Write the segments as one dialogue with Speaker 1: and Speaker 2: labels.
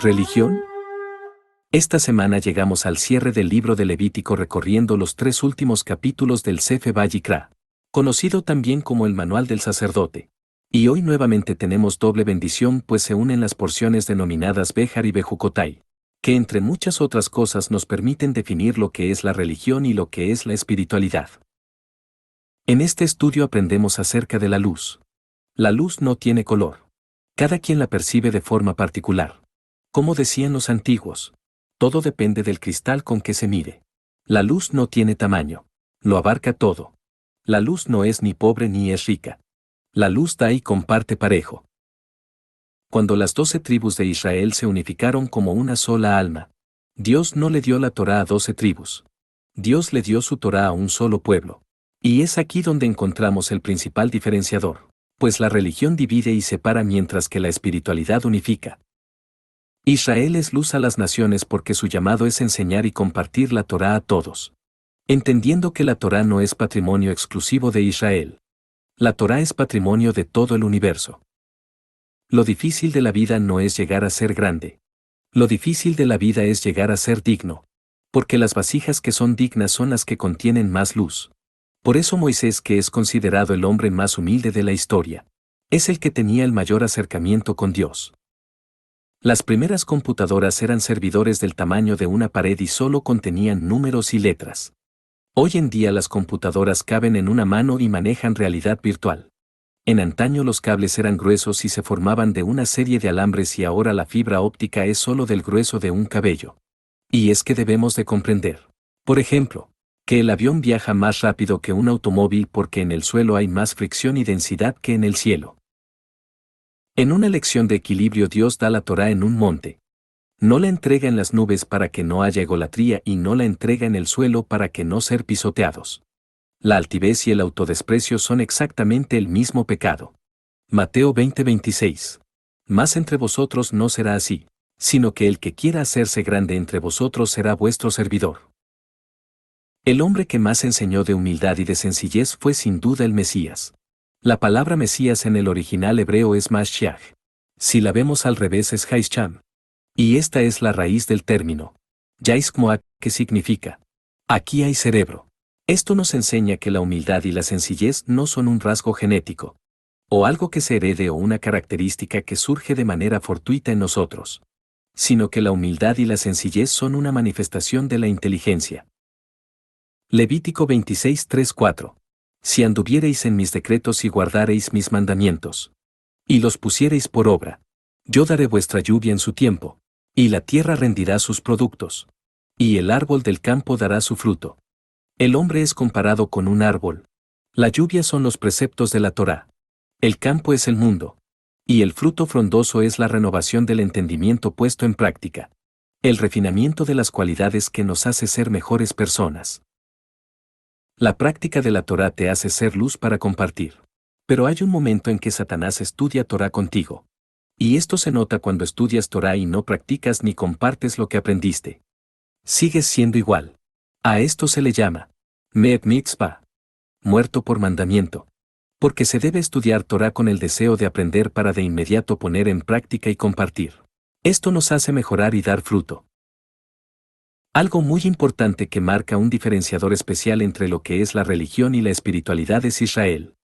Speaker 1: ¿Religión? Esta semana llegamos al cierre del libro de Levítico recorriendo los 3 últimos capítulos del Sefer Vayikra, conocido también como el Manual del Sacerdote. Y hoy nuevamente tenemos doble bendición pues se unen las porciones denominadas Behar y Bejucotai, que entre muchas otras cosas nos permiten definir lo que es la religión y lo que es la espiritualidad. En este estudio aprendemos acerca de la luz. La luz no tiene color. Cada quien la percibe de forma particular. Como decían los antiguos, todo depende del cristal con que se mire. La luz no tiene tamaño. Lo abarca todo. La luz no es ni pobre ni es rica. La luz da y comparte parejo. Cuando las 12 tribus de Israel se unificaron como una sola alma, Dios no le dio la Torá a 12 tribus. Dios le dio su Torá a un solo pueblo. Y es aquí donde encontramos el principal diferenciador, pues la religión divide y separa mientras que la espiritualidad unifica. Israel es luz a las naciones porque su llamado es enseñar y compartir la Torá a todos. Entendiendo que la Torá no es patrimonio exclusivo de Israel. La Torá es patrimonio de todo el universo. Lo difícil de la vida no es llegar a ser grande. Lo difícil de la vida es llegar a ser digno. Porque las vasijas que son dignas son las que contienen más luz. Por eso Moisés, que es considerado el hombre más humilde de la historia, es el que tenía el mayor acercamiento con Dios. Las primeras computadoras eran servidores del tamaño de una pared y solo contenían números y letras. Hoy en día las computadoras caben en una mano y manejan realidad virtual. En antaño los cables eran gruesos y se formaban de una serie de alambres y ahora la fibra óptica es solo del grueso de un cabello. Y es que debemos de comprender, por ejemplo, que el avión viaja más rápido que un automóvil porque en el suelo hay más fricción y densidad que en el cielo. En una lección de equilibrio Dios da la Torá en un monte. No la entrega en las nubes para que no haya egolatría y no la entrega en el suelo para que no ser pisoteados. La altivez y el autodesprecio son exactamente el mismo pecado. Mateo 20:26. Mas entre vosotros no será así, sino que el que quiera hacerse grande entre vosotros será vuestro servidor. El hombre que más enseñó de humildad y de sencillez fue sin duda el Mesías. La palabra Mesías en el original hebreo es Mashiach. Si la vemos al revés es Haisham. Y esta es la raíz del término. Yaishmoak, que significa: aquí hay cerebro. Esto nos enseña que la humildad y la sencillez no son un rasgo genético, o algo que se herede o una característica que surge de manera fortuita en nosotros, sino que la humildad y la sencillez son una manifestación de la inteligencia. Levítico 26:3-4. Si anduviereis en mis decretos y guardareis mis mandamientos, y los pusiereis por obra, yo daré vuestra lluvia en su tiempo, y la tierra rendirá sus productos, y el árbol del campo dará su fruto. El hombre es comparado con un árbol. La lluvia son los preceptos de la Torá. El campo es el mundo. Y el fruto frondoso es la renovación del entendimiento puesto en práctica. El refinamiento de las cualidades que nos hace ser mejores personas. La práctica de la Torá te hace ser luz para compartir. Pero hay un momento en que Satanás estudia Torá contigo. Y esto se nota cuando estudias Torá y no practicas ni compartes lo que aprendiste. Sigues siendo igual. A esto se le llama Me'et Mitzvah, muerto por mandamiento. Porque se debe estudiar Torá con el deseo de aprender para de inmediato poner en práctica y compartir. Esto nos hace mejorar y dar fruto. Algo muy importante que marca un diferenciador especial entre lo que es la religión y la espiritualidad es Israel.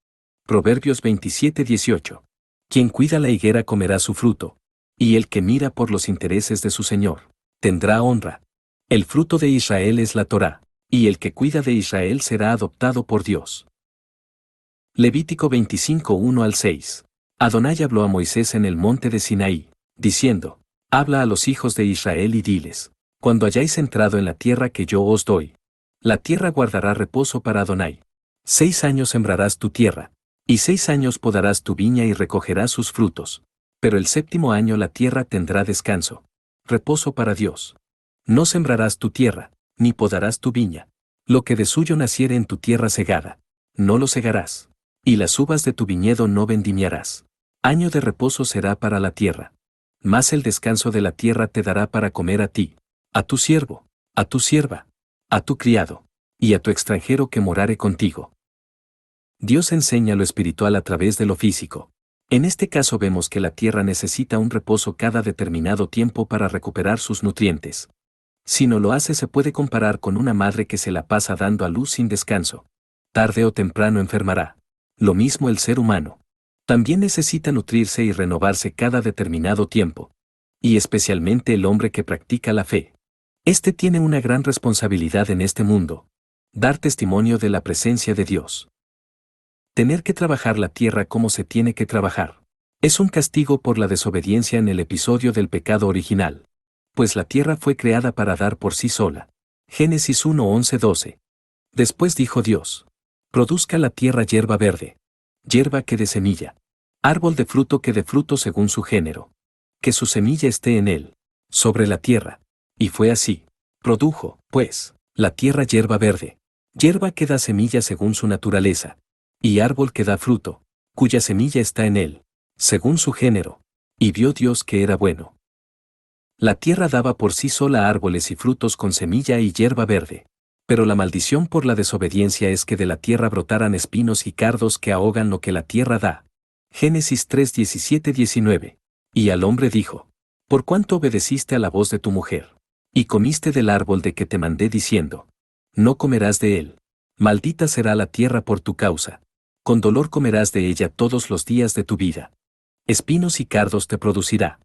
Speaker 1: Proverbios 27:18. Quien cuida la higuera comerá su fruto, y el que mira por los intereses de su Señor, tendrá honra. El fruto de Israel es la Torá, y el que cuida de Israel será adoptado por Dios. Levítico 25:1-6. Adonai habló a Moisés en el monte de Sinaí, diciendo: habla a los hijos de Israel y diles: cuando hayáis entrado en la tierra que yo os doy, la tierra guardará reposo para Adonai. 6 años sembrarás tu tierra, y 6 años podarás tu viña y recogerás sus frutos. Pero el 7º año la tierra tendrá descanso, reposo para Dios. No sembrarás tu tierra, ni podarás tu viña. Lo que de suyo naciere en tu tierra segada, no lo segarás. Y las uvas de tu viñedo no vendimiarás. Año de reposo será para la tierra. Mas el descanso de la tierra te dará para comer a ti, a tu siervo, a tu sierva, a tu criado, y a tu extranjero que morare contigo. Dios enseña lo espiritual a través de lo físico. En este caso vemos que la tierra necesita un reposo cada determinado tiempo para recuperar sus nutrientes. Si no lo hace se puede comparar con una madre que se la pasa dando a luz sin descanso. Tarde o temprano enfermará. Lo mismo el ser humano. También necesita nutrirse y renovarse cada determinado tiempo. Y especialmente el hombre que practica la fe. Este tiene una gran responsabilidad en este mundo. Dar testimonio de la presencia de Dios. Tener que trabajar la tierra como se tiene que trabajar. Es un castigo por la desobediencia en el episodio del pecado original. Pues la tierra fue creada para dar por sí sola. Génesis 1, 11, 12. Después dijo Dios: produzca la tierra hierba verde, hierba que dé semilla, árbol de fruto que dé fruto según su género, que su semilla esté en él, sobre la tierra. Y fue así. Produjo, pues, la tierra hierba verde, hierba que da semilla según su naturaleza, y árbol que da fruto, cuya semilla está en él, según su género. Y vio Dios que era bueno. La tierra daba por sí sola árboles y frutos con semilla y hierba verde. Pero la maldición por la desobediencia es que de la tierra brotaran espinos y cardos que ahogan lo que la tierra da. Génesis 3, 17, 19. Y al hombre dijo: por cuánto obedeciste a la voz de tu mujer, y comiste del árbol de que te mandé diciendo: no comerás de él. Maldita será la tierra por tu causa. Con dolor comerás de ella todos los días de tu vida. Espinos y cardos te producirá.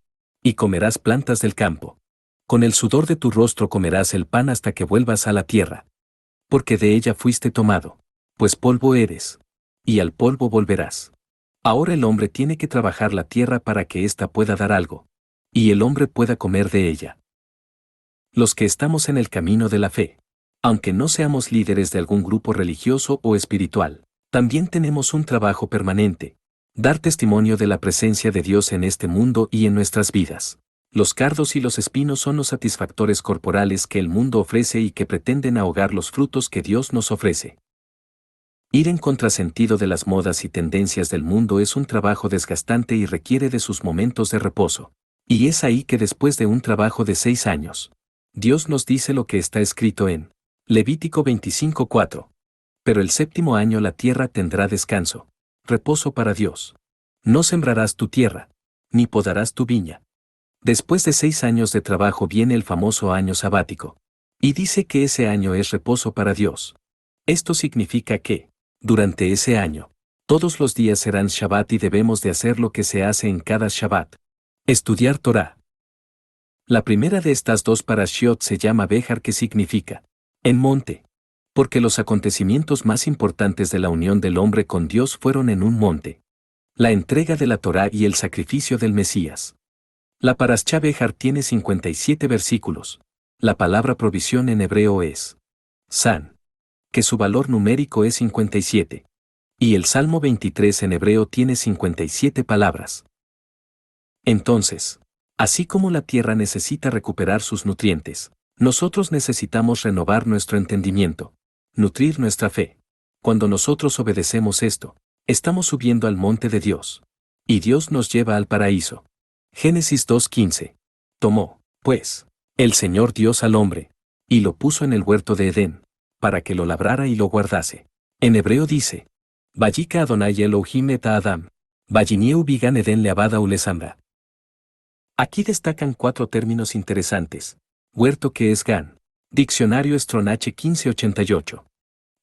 Speaker 1: Y comerás plantas del campo. Con el sudor de tu rostro comerás el pan hasta que vuelvas a la tierra. Porque de ella fuiste tomado. Pues polvo eres. Y al polvo volverás. Ahora el hombre tiene que trabajar la tierra para que ésta pueda dar algo. Y el hombre pueda comer de ella. Los que estamos en el camino de la fe, aunque no seamos líderes de algún grupo religioso o espiritual, también tenemos un trabajo permanente: dar testimonio de la presencia de Dios en este mundo y en nuestras vidas. Los cardos y los espinos son los satisfactores corporales que el mundo ofrece y que pretenden ahogar los frutos que Dios nos ofrece. Ir en contrasentido de las modas y tendencias del mundo es un trabajo desgastante y requiere de sus momentos de reposo. Y es ahí que después de un trabajo de 6 años, Dios nos dice lo que está escrito en Levítico 25:4. Pero el 7º año la tierra tendrá descanso, reposo para Dios. No sembrarás tu tierra, ni podarás tu viña. Después de 6 años de trabajo viene el famoso año sabático. Y dice que ese año es reposo para Dios. Esto significa que, durante ese año, todos los días serán Shabbat y debemos de hacer lo que se hace en cada Shabbat. Estudiar Torah. La primera de estas dos parashiot se llama Behar, que significa en monte. Porque los acontecimientos más importantes de la unión del hombre con Dios fueron en un monte. La entrega de la Torá y el sacrificio del Mesías. La parashá Behar tiene 57 versículos. La palabra provisión en hebreo es san, que su valor numérico es 57. Y el Salmo 23 en hebreo tiene 57 palabras. Entonces, así como la tierra necesita recuperar sus nutrientes, nosotros necesitamos renovar nuestro entendimiento, nutrir nuestra fe. Cuando nosotros obedecemos esto, estamos subiendo al monte de Dios. Y Dios nos lleva al paraíso. Génesis 2:15. Tomó, pues, el Señor Dios al hombre, y lo puso en el huerto de Edén, para que lo labrara y lo guardase. En hebreo dice: Vayika Adonai Elohim et Adam, Vayinieu bigan Eden leavada ulesambra. Aquí destacan 4 términos interesantes. Huerto, que es Gan. Diccionario Stronach 1588.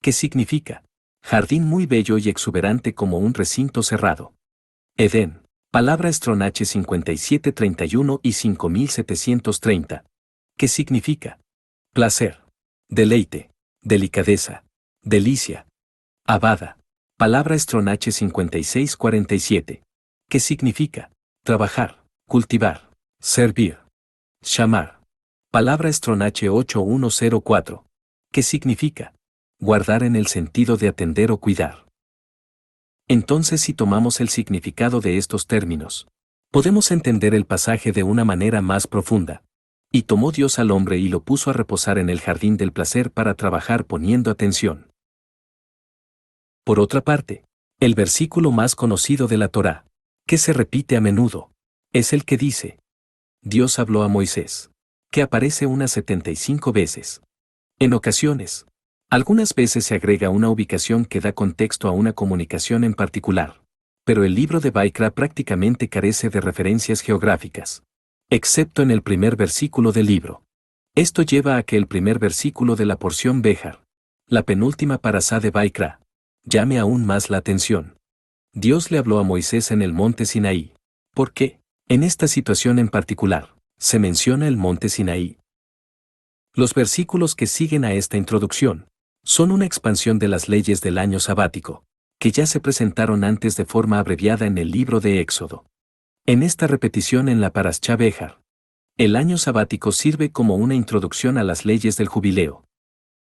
Speaker 1: ¿Qué significa? Jardín muy bello y exuberante como un recinto cerrado. Edén. Palabra Stronach 5731 y 5730. ¿Qué significa? Placer. Deleite. Delicadeza. Delicia. Abada. Palabra Stronach 5647. ¿Qué significa? Trabajar, cultivar, servir. Shamar. Palabra Stronach 8104. ¿Qué significa? Guardar en el sentido de atender o cuidar. Entonces, si tomamos el significado de estos términos, podemos entender el pasaje de una manera más profunda. Y tomó Dios al hombre y lo puso a reposar en el jardín del placer para trabajar poniendo atención. Por otra parte, el versículo más conocido de la Torá, que se repite a menudo, es el que dice: Dios habló a Moisés, que aparece unas 75 veces. En ocasiones, algunas veces se agrega una ubicación que da contexto a una comunicación en particular. pero el libro de Baikra prácticamente carece de referencias geográficas, excepto en el primer versículo del libro. Esto lleva a que el primer versículo de la porción Behar, la penúltima parasá de Baikra, llame aún más la atención. Dios le habló a Moisés en el monte Sinaí. ¿Por qué? En esta situación en particular, se menciona el monte Sinaí. Los versículos que siguen a esta introducción son una expansión de las leyes del año sabático, que ya se presentaron antes de forma abreviada en el libro de Éxodo. En esta repetición en la Parashá Behar, el año sabático sirve como una introducción a las leyes del jubileo.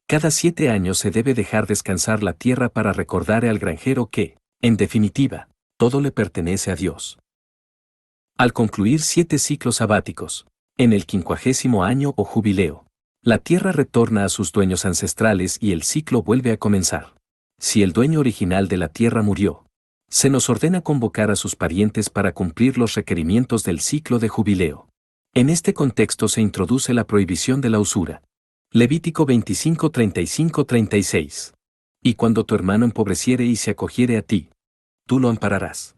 Speaker 1: Cada 7 años se debe dejar descansar la tierra para recordar al granjero que, en definitiva, todo le pertenece a Dios. Al concluir 7 ciclos sabáticos, en el 50º año o jubileo, la tierra retorna a sus dueños ancestrales y el ciclo vuelve a comenzar. Si el dueño original de la tierra murió, se nos ordena convocar a sus parientes para cumplir los requerimientos del ciclo de jubileo. En este contexto se introduce la prohibición de la usura. Levítico 25, 35, 36. Y cuando tu hermano empobreciere y se acogiere a ti, tú lo ampararás.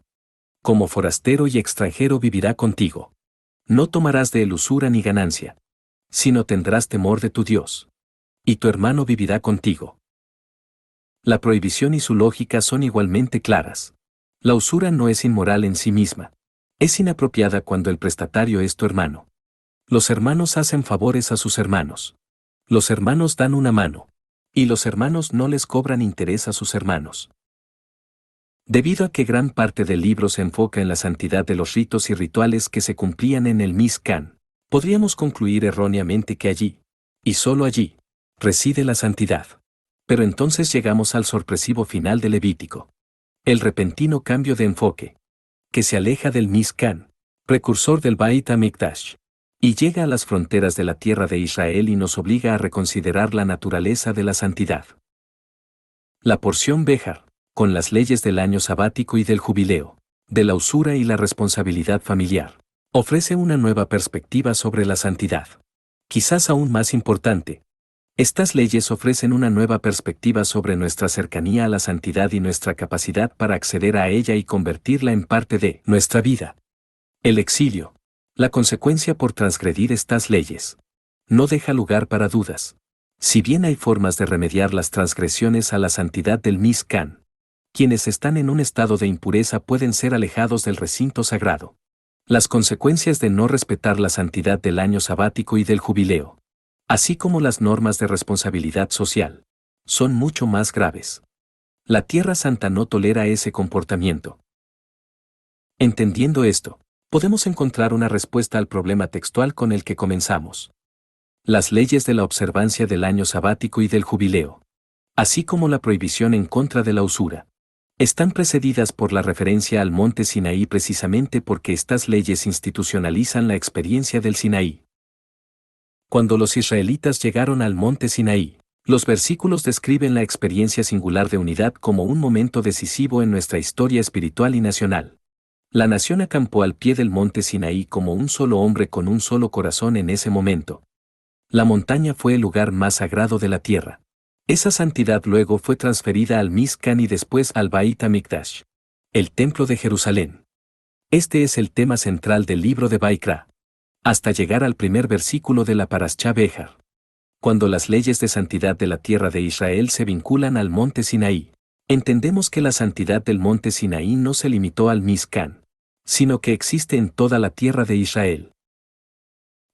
Speaker 1: Como forastero y extranjero vivirá contigo. No tomarás de él usura ni ganancia, sino tendrás temor de tu Dios. Y tu hermano vivirá contigo. La prohibición y su lógica son igualmente claras. La usura no es inmoral en sí misma. Es inapropiada cuando el prestatario es tu hermano. Los hermanos hacen favores a sus hermanos. Los hermanos dan una mano. Y los hermanos no les cobran interés a sus hermanos. Debido a que gran parte del libro se enfoca en la santidad de los ritos y rituales que se cumplían en el Mishkan, podríamos concluir erróneamente que allí, y solo allí, reside la santidad. Pero entonces llegamos al sorpresivo final del Levítico. El repentino cambio de enfoque, que se aleja del Mishkan, precursor del Beit HaMikdash, y llega a las fronteras de la tierra de Israel y nos obliga a reconsiderar la naturaleza de la santidad. La porción Behar, con las leyes del año sabático y del jubileo, de la usura y la responsabilidad familiar, ofrece una nueva perspectiva sobre la santidad. Quizás aún más importante, estas leyes ofrecen una nueva perspectiva sobre nuestra cercanía a la santidad y nuestra capacidad para acceder a ella y convertirla en parte de nuestra vida. El exilio, la consecuencia por transgredir estas leyes, no deja lugar para dudas. Si bien hay formas de remediar las transgresiones a la santidad del Mishkan, quienes están en un estado de impureza pueden ser alejados del recinto sagrado. Las consecuencias de no respetar la santidad del año sabático y del jubileo, así como las normas de responsabilidad social, son mucho más graves. La Tierra Santa no tolera ese comportamiento. Entendiendo esto, podemos encontrar una respuesta al problema textual con el que comenzamos. Las leyes de la observancia del año sabático y del jubileo, así como la prohibición en contra de la usura, están precedidas por la referencia al monte Sinaí precisamente porque estas leyes institucionalizan la experiencia del Sinaí. Cuando los israelitas llegaron al monte Sinaí, los versículos describen la experiencia singular de unidad como un momento decisivo en nuestra historia espiritual y nacional. La nación acampó al pie del monte Sinaí como un solo hombre con un solo corazón en ese momento. La montaña fue el lugar más sagrado de la tierra. Esa santidad luego fue transferida al Mishkan y después al Beit HaMikdash, el templo de Jerusalén. Este es el tema central del libro de Baikra, hasta llegar al primer versículo de la Parashá Behar. Cuando las leyes de santidad de la tierra de Israel se vinculan al monte Sinaí, entendemos que la santidad del monte Sinaí no se limitó al Mishkan, sino que existe en toda la tierra de Israel.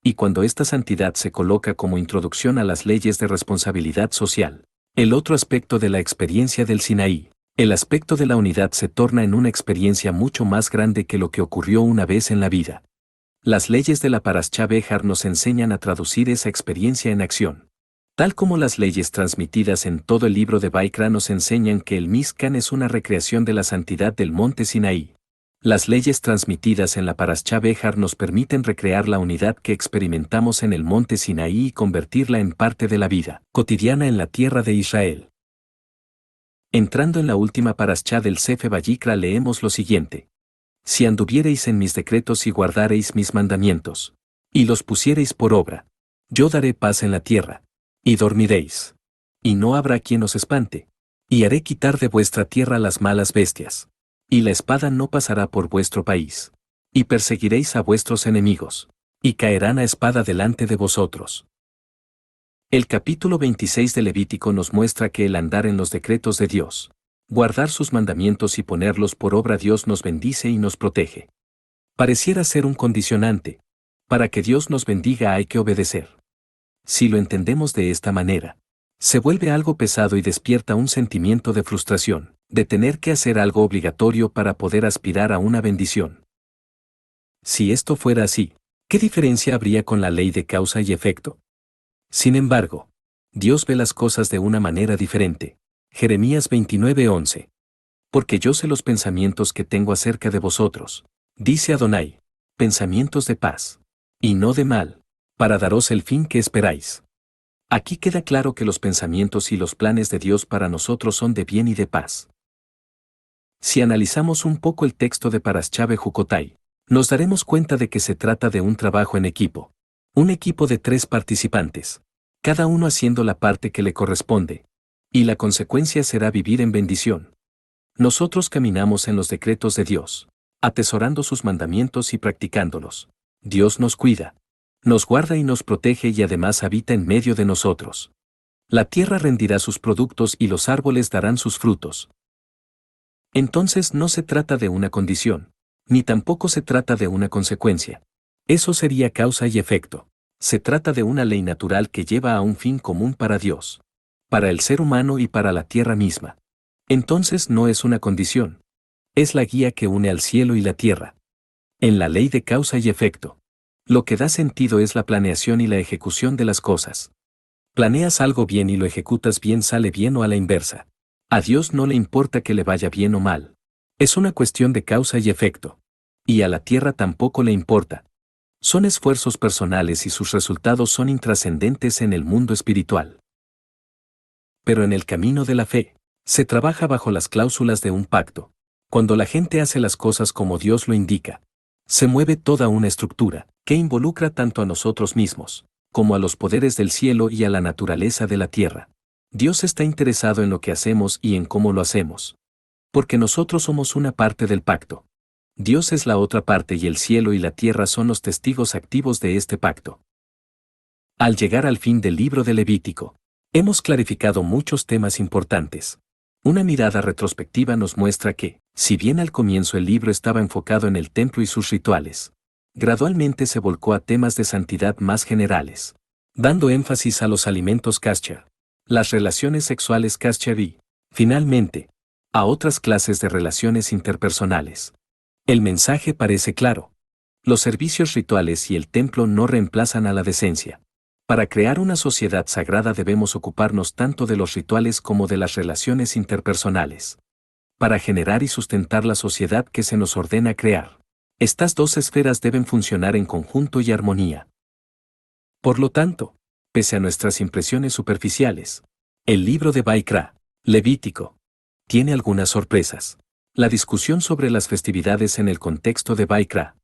Speaker 1: Y cuando esta santidad se coloca como introducción a las leyes de responsabilidad social, el otro aspecto de la experiencia del Sinaí, el aspecto de la unidad se torna en una experiencia mucho más grande que lo que ocurrió una vez en la vida. Las leyes de la Parashá Behar nos enseñan a traducir esa experiencia en acción. Tal como las leyes transmitidas en todo el libro de Baikra nos enseñan que el Mishkan es una recreación de la santidad del monte Sinaí. Las leyes transmitidas en la Parashá Behar nos permiten recrear la unidad que experimentamos en el monte Sinaí y convertirla en parte de la vida cotidiana en la tierra de Israel. Entrando en la última Parashá del Sefer Vayikra leemos lo siguiente. Si anduviereis en mis decretos y guardareis mis mandamientos, y los pusiereis por obra, yo daré paz en la tierra, y dormiréis. Y no habrá quien os espante, y haré quitar de vuestra tierra las malas bestias. y la espada no pasará por vuestro país. Y perseguiréis a vuestros enemigos, y caerán a espada delante de vosotros. El capítulo 26 de Levítico nos muestra que el andar en los decretos de Dios, guardar sus mandamientos y ponerlos por obra, Dios nos bendice y nos protege. Pareciera ser un condicionante. Para que Dios nos bendiga hay que obedecer. Si lo entendemos de esta manera, se vuelve algo pesado y despierta un sentimiento de frustración, de tener que hacer algo obligatorio para poder aspirar a una bendición. Si esto fuera así, ¿qué diferencia habría con la ley de causa y efecto? Sin embargo, Dios ve las cosas de una manera diferente. Jeremías 29:11. Porque yo sé los pensamientos que tengo acerca de vosotros, dice Adonai, pensamientos de paz, y no de mal, para daros el fin que esperáis. Aquí queda claro que los pensamientos y los planes de Dios para nosotros son de bien y de paz. Si analizamos un poco el texto de Parashá Bejucotai, nos daremos cuenta de que se trata de un trabajo en equipo. Un equipo de 3 participantes, cada uno haciendo la parte que le corresponde. Y la consecuencia será vivir en bendición. Nosotros caminamos en los decretos de Dios, atesorando sus mandamientos y practicándolos. Dios nos cuida, nos guarda y nos protege y además habita en medio de nosotros. La tierra rendirá sus productos y los árboles darán sus frutos. Entonces no se trata de una condición, ni tampoco se trata de una consecuencia. Eso sería causa y efecto. Se trata de una ley natural que lleva a un fin común para Dios, para el ser humano y para la tierra misma. Entonces no es una condición. Es la guía que une al cielo y la tierra. En la ley de causa y efecto, lo que da sentido es la planeación y la ejecución de las cosas. Planeas algo bien y lo ejecutas bien, sale bien o a la inversa. A Dios no le importa que le vaya bien o mal. Es una cuestión de causa y efecto. Y a la tierra tampoco le importa. Son esfuerzos personales y sus resultados son intrascendentes en el mundo espiritual. Pero en el camino de la fe, se trabaja bajo las cláusulas de un pacto. Cuando la gente hace las cosas como Dios lo indica, se mueve toda una estructura, que involucra tanto a nosotros mismos, como a los poderes del cielo y a la naturaleza de la tierra. Dios está interesado en lo que hacemos y en cómo lo hacemos. Porque nosotros somos una parte del pacto. Dios es la otra parte y el cielo y la tierra son los testigos activos de este pacto. Al llegar al fin del libro de Levítico, hemos clarificado muchos temas importantes. Una mirada retrospectiva nos muestra que, si bien al comienzo el libro estaba enfocado en el templo y sus rituales, gradualmente se volcó a temas de santidad más generales, dando énfasis a los alimentos kasher, las relaciones sexuales kasher y, finalmente, a otras clases de relaciones interpersonales. El mensaje parece claro. Los servicios rituales y el templo no reemplazan a la decencia. Para crear una sociedad sagrada debemos ocuparnos tanto de los rituales como de las relaciones interpersonales. Para generar y sustentar la sociedad que se nos ordena crear, estas 2 esferas deben funcionar en conjunto y armonía. Por lo tanto, pese a nuestras impresiones superficiales, el libro de Baikra, Levítico, tiene algunas sorpresas. La discusión sobre las festividades en el contexto de Baikra.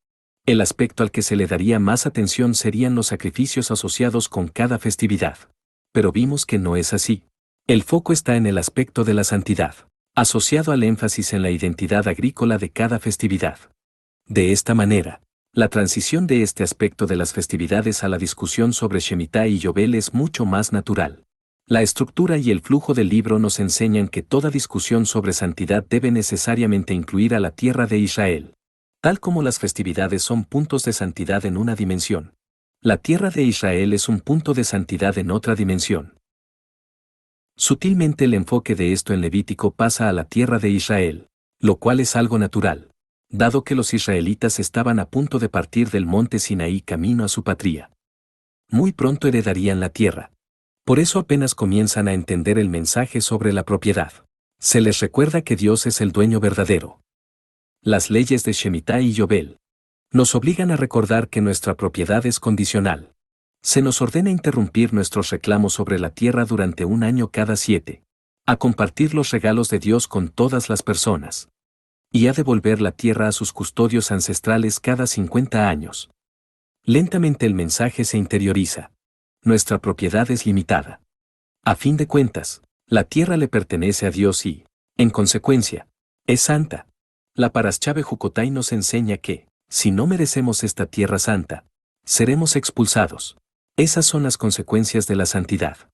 Speaker 1: El aspecto al que se le daría más atención serían los sacrificios asociados con cada festividad. Pero vimos que no es así. El foco está en el aspecto de la santidad, asociado al énfasis en la identidad agrícola de cada festividad. De esta manera, la transición de este aspecto de las festividades a la discusión sobre Shemitah y Yobel es mucho más natural. La estructura y el flujo del libro nos enseñan que toda discusión sobre santidad debe necesariamente incluir a la tierra de Israel. Tal como las festividades son puntos de santidad en una dimensión, la tierra de Israel es un punto de santidad en otra dimensión. Sutilmente el enfoque de esto en Levítico pasa a la tierra de Israel, lo cual es algo natural, dado que los israelitas estaban a punto de partir del monte Sinaí camino a su patria. Muy pronto heredarían la tierra. Por eso apenas comienzan a entender el mensaje sobre la propiedad. Se les recuerda que Dios es el dueño verdadero. Las leyes de Shemitah y Yobel nos obligan a recordar que nuestra propiedad es condicional. Se nos ordena interrumpir nuestros reclamos sobre la tierra durante un año cada 7, a compartir los regalos de Dios con todas las personas, y a devolver la tierra a sus custodios ancestrales cada 50 años. Lentamente el mensaje se interioriza. Nuestra propiedad es limitada. A fin de cuentas, la tierra le pertenece a Dios y, en consecuencia, es santa. La Parashá Bejucotai nos enseña que, si no merecemos esta tierra santa, seremos expulsados. Esas son las consecuencias de la santidad.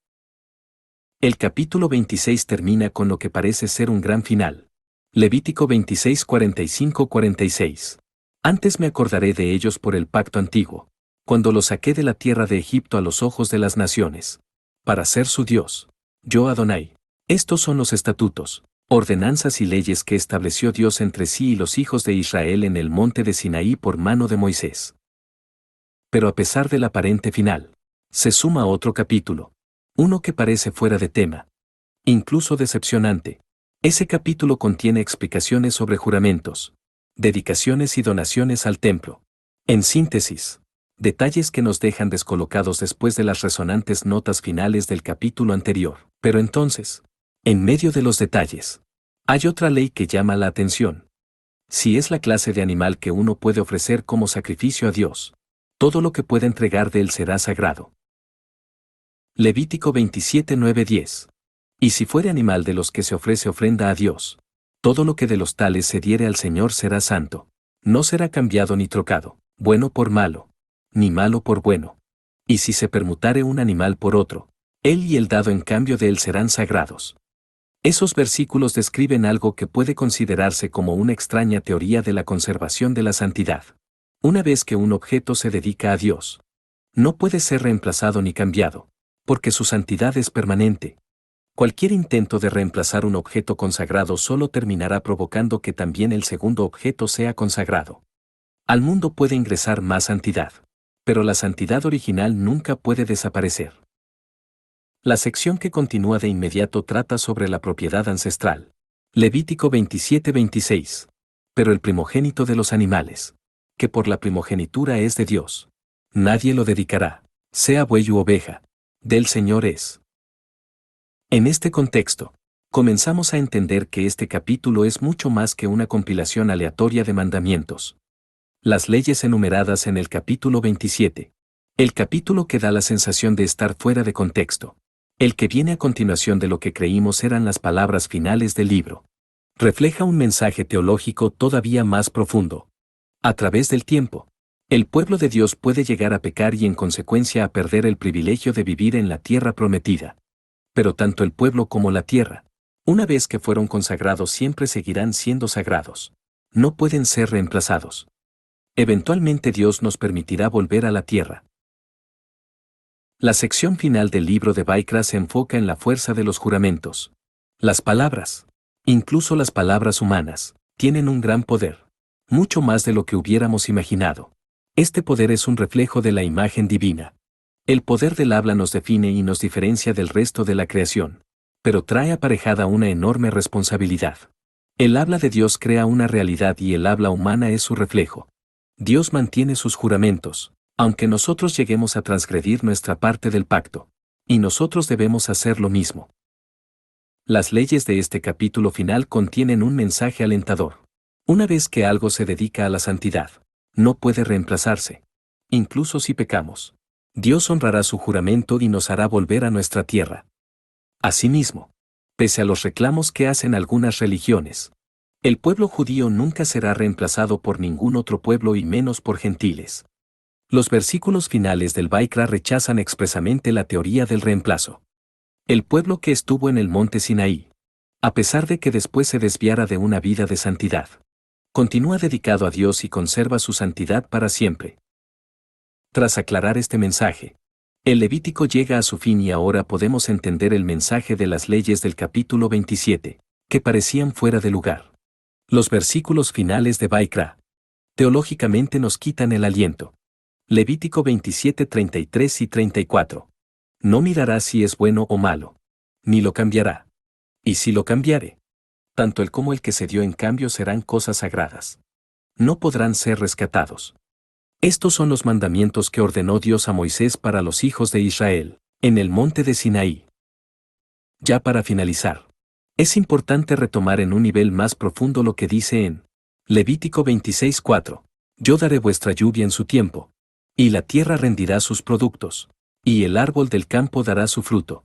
Speaker 1: El capítulo 26 termina con lo que parece ser un gran final. Levítico 26, 45-46. Antes me acordaré de ellos por el pacto antiguo, cuando los saqué de la tierra de Egipto a los ojos de las naciones, para ser su Dios. Yo Adonai. Estos son los estatutos, ordenanzas y leyes que estableció Dios entre sí y los hijos de Israel en el monte de Sinaí por mano de Moisés. Pero a pesar del aparente final, se suma otro capítulo. Uno que parece fuera de tema. Incluso decepcionante. Ese capítulo contiene explicaciones sobre juramentos, dedicaciones y donaciones al templo. En síntesis, detalles que nos dejan descolocados después de las resonantes notas finales del capítulo anterior. Pero entonces, en medio de los detalles, hay otra ley que llama la atención. Si es la clase de animal que uno puede ofrecer como sacrificio a Dios, todo lo que pueda entregar de él será sagrado. Levítico 27, 9-10. Y si fuere animal de los que se ofrece ofrenda a Dios, todo lo que de los tales se diere al Señor será santo. No será cambiado ni trocado, bueno por malo, ni malo por bueno. Y si se permutare un animal por otro, él y el dado en cambio de él serán sagrados. Esos versículos describen algo que puede considerarse como una extraña teoría de la conservación de la santidad. Una vez que un objeto se dedica a Dios, no puede ser reemplazado ni cambiado, porque su santidad es permanente. Cualquier intento de reemplazar un objeto consagrado solo terminará provocando que también el segundo objeto sea consagrado. Al mundo puede ingresar más santidad, pero la santidad original nunca puede desaparecer. La sección que continúa de inmediato trata sobre la propiedad ancestral. Levítico 27-26. Pero el primogénito de los animales, que por la primogenitura es de Dios, nadie lo dedicará, sea buey u oveja, del Señor es. En este contexto, comenzamos a entender que este capítulo es mucho más que una compilación aleatoria de mandamientos. Las leyes enumeradas en el capítulo 27. El capítulo que da la sensación de estar fuera de contexto. El que viene a continuación de lo que creímos eran las palabras finales del libro. Refleja un mensaje teológico todavía más profundo. A través del tiempo, el pueblo de Dios puede llegar a pecar y en consecuencia a perder el privilegio de vivir en la tierra prometida. Pero tanto el pueblo como la tierra, una vez que fueron consagrados, siempre seguirán siendo sagrados. No pueden ser reemplazados. Eventualmente Dios nos permitirá volver a la tierra. La sección final del libro de Baikra se enfoca en la fuerza de los juramentos. Las palabras, incluso las palabras humanas, tienen un gran poder, mucho más de lo que hubiéramos imaginado. Este poder es un reflejo de la imagen divina. El poder del habla nos define y nos diferencia del resto de la creación, pero trae aparejada una enorme responsabilidad. El habla de Dios crea una realidad y el habla humana es su reflejo. Dios mantiene sus juramentos, aunque nosotros lleguemos a transgredir nuestra parte del pacto, y nosotros debemos hacer lo mismo. Las leyes de este capítulo final contienen un mensaje alentador. Una vez que algo se dedica a la santidad, no puede reemplazarse. Incluso si pecamos, Dios honrará su juramento y nos hará volver a nuestra tierra. Asimismo, pese a los reclamos que hacen algunas religiones, el pueblo judío nunca será reemplazado por ningún otro pueblo y menos por gentiles. Los versículos finales del Baikra rechazan expresamente la teoría del reemplazo. El pueblo que estuvo en el monte Sinaí, a pesar de que después se desviara de una vida de santidad, continúa dedicado a Dios y conserva su santidad para siempre. Tras aclarar este mensaje, el Levítico llega a su fin y ahora podemos entender el mensaje de las leyes del capítulo 27, que parecían fuera de lugar. Los versículos finales de Baikra, teológicamente nos quitan el aliento. Levítico 27, 33 y 34. No mirará si es bueno o malo, ni lo cambiará. Y si lo cambiare, tanto él como el que se dio en cambio serán cosas sagradas. No podrán ser rescatados. Estos son los mandamientos que ordenó Dios a Moisés para los hijos de Israel, en el monte de Sinaí. Ya para finalizar, es importante retomar en un nivel más profundo lo que dice en Levítico 26, 4. Yo daré vuestra lluvia en su tiempo, y la tierra rendirá sus productos, y el árbol del campo dará su fruto.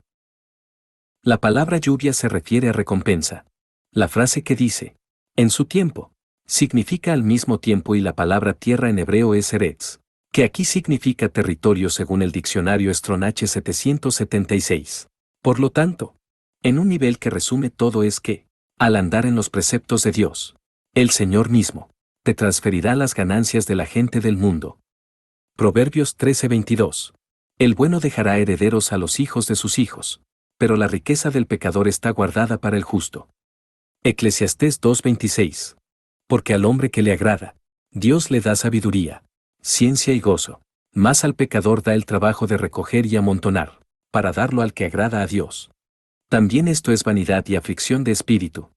Speaker 1: La palabra lluvia se refiere a recompensa. La frase que dice, en su tiempo, Significa al mismo tiempo y la palabra tierra en hebreo es Eretz, que aquí significa territorio según el diccionario Strong H 776. Por lo tanto, en un nivel que resume todo es que, al andar en los preceptos de Dios, el Señor mismo, te transferirá las ganancias de la gente del mundo. Proverbios 13:22. El bueno dejará herederos a los hijos de sus hijos, pero la riqueza del pecador está guardada para el justo. Eclesiastés 2:26. Porque al hombre que le agrada, Dios le da sabiduría, ciencia y gozo, mas al pecador da el trabajo de recoger y amontonar, para darlo al que agrada a Dios. También esto es vanidad y aflicción de espíritu.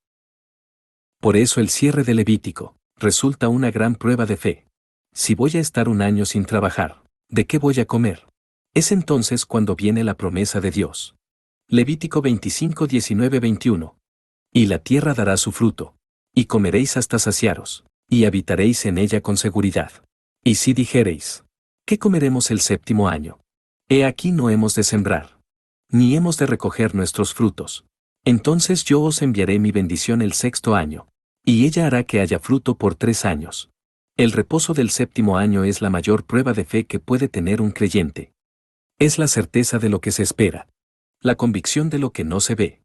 Speaker 1: Por eso el cierre de Levítico resulta una gran prueba de fe. Si voy a estar un año sin trabajar, ¿de qué voy a comer? Es entonces cuando viene la promesa de Dios. Levítico 25, 19, 21. Y la tierra dará su fruto, y comeréis hasta saciaros, y habitaréis en ella con seguridad. Y si dijereis, ¿qué comeremos el séptimo año? He aquí no hemos de sembrar, ni hemos de recoger nuestros frutos. Entonces yo os enviaré mi bendición el sexto año, y ella hará que haya fruto por 3 años. El reposo del séptimo año es la mayor prueba de fe que puede tener un creyente. Es la certeza de lo que se espera, la convicción de lo que no se ve.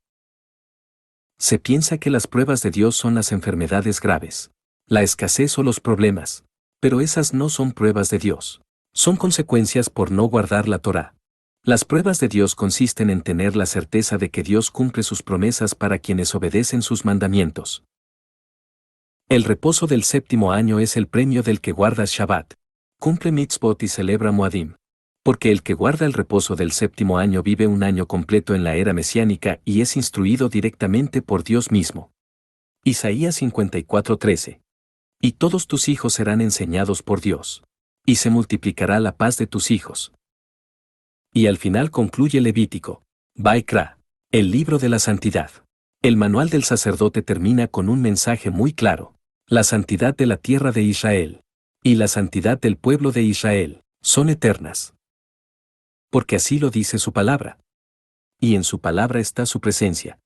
Speaker 1: Se piensa que las pruebas de Dios son las enfermedades graves, la escasez o los problemas, pero esas no son pruebas de Dios. Son consecuencias por no guardar la Torá. Las pruebas de Dios consisten en tener la certeza de que Dios cumple sus promesas para quienes obedecen sus mandamientos. El reposo del séptimo año es el premio del que guarda Shabbat, cumple mitzvot y celebra Moadim. Porque el que guarda el reposo del séptimo año vive un año completo en la era mesiánica y es instruido directamente por Dios mismo. Isaías 54:13. Y todos tus hijos serán enseñados por Dios. Y se multiplicará la paz de tus hijos. Y al final concluye Levítico, Vaikra, el libro de la santidad. El manual del sacerdote termina con un mensaje muy claro. La santidad de la tierra de Israel y la santidad del pueblo de Israel son eternas. Porque así lo dice su palabra. Y en su palabra está su presencia.